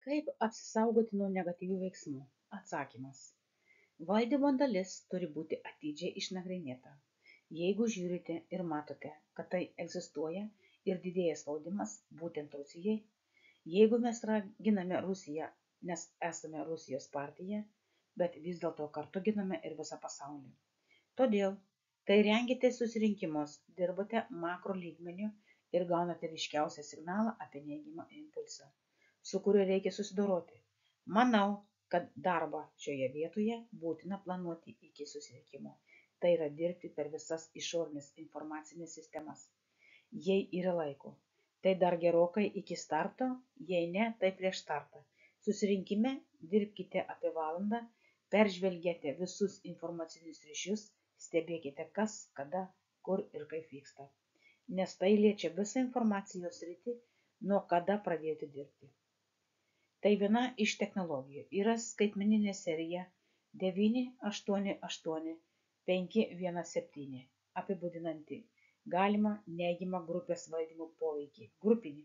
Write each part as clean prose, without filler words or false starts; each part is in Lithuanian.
Kaip apsisaugoti nuo negatyvių veiksmų? Atsakymas. Valdymo dalis turi būti atidžiai išnagrinėta. Jeigu žiūrite ir matote, kad tai egzistuoja ir didėja spaudimas būtent Rusijai, jeigu mes giname Rusiją, nes esame Rusijos partija, bet vis dėlto kartu giname ir visą pasaulį. Todėl, kai rengite susirinkimus, dirbate makro lygmeniu ir gaunate ryškiausią signalą apie neigiamą impulsą, su kuriuo reikia susidoroti. Manau, kad darbą šioje vietoje būtina planuoti iki susirinkimo. Tai yra dirbti per visas išorinės informacinės sistemas. Jei yra laiko, tai dar gerokai iki starto, jei ne, tai prieš startą. Susirinkime dirbkite apie valandą, peržvelgėte visus informacinius ryšius, stebėkite kas, kada, kur ir kaip vyksta. Nes tai liečia visą informacijos sritį, nuo kada pradėjote dirbti. Tai viena iš technologijų yra skaitmeninė serija 988517 apibūdinanti galimą neigiamą grupės valdymo poveikį grupinį.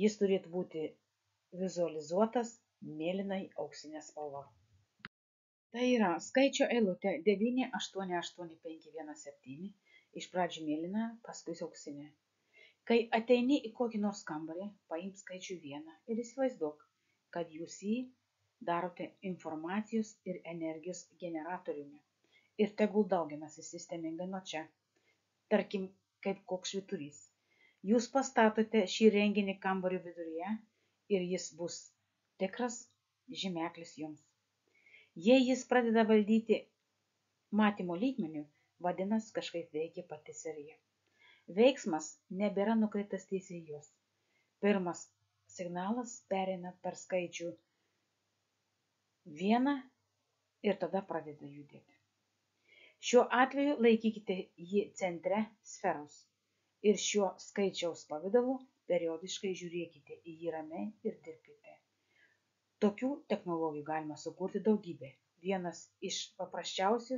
Jis turėtų būti vizualizuotas mėlynai auksinė spalva. Tai yra skaičio eilutė 988517, iš pradžių mėlyna, paskui auksinė. Kai ateini į kokį nors kambarį, paimk skaičių 1 ir įsivaizduok, kad jūs jį darote informacijos ir energijos generatoriumi ir tegul dauginasi sistemingai nuo čia, tarkim, kaip koks švyturys. Jūs pastatote šį renginį kambario viduryje ir jis bus tikras žymeklis jums. Jei jis pradeda valdyti matymo lygmeniu, vadinasi kažkaip veikia pati serija. Veiksmas nebėra nukreiptas tiesiai į juos. Pirmas signalas pereina per skaičių 1 ir tada pradeda judėti. Šiuo atveju laikykite jį centre sferos ir šiuo skaičiaus pavidalu periodiškai žiūrėkite į jį ramiai ir dirbkite. Tokių technologijų galima sukurti daugybę. Vienas iš paprasčiausių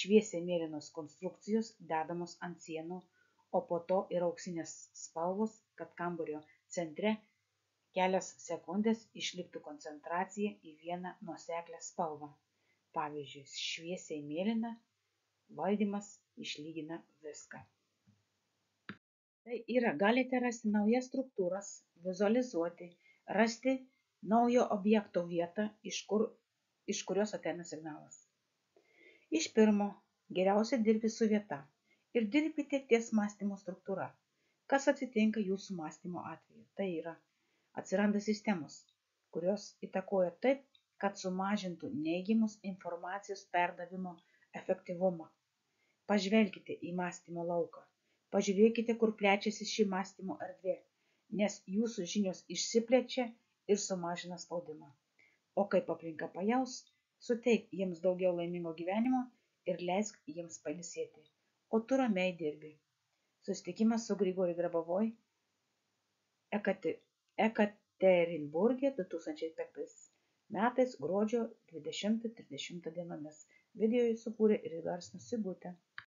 šviesiai mėlynos konstrukcijos dedamos ant sienų, o po to ir auksinės spalvos, kad kambario centre kelias sekundės išliktų koncentracija į vieną nuoseklią spalvą. Pavyzdžiui, šviesiai mėlyna valdymas išlygina viską. Tai yra, galite rasti naujas struktūras, vizualizuoti, rasti naujo objekto vietą, iš kurios ateina signalas. Iš pirmo geriausia dirbti su vieta. Ir dirbkite ties mąstymo struktūra. Kas atsitinka jūsų mąstymo atveju? Tai yra, atsiranda sistemos, kurios įtakoja taip, kad sumažintų neigiamus informacijos perdavimo efektyvumą. Pažvelkite į mąstymo lauką. Pažiūrėkite, kur plečiasi ši mąstymo erdvė, nes jūsų žinios išsiplečia ir sumažina spaudimą. O kaip aplinka pajaus, suteik jiems daugiau laimingo gyvenimo ir leisk jiems pailsėti. O tu ramiai dirbi. Susitikimas su Grigorij Grabovoj Ekaterinburge 2005 metais gruodžio 20-30 dienomis. Video jis sukūrė ir įgarsino Sigutė.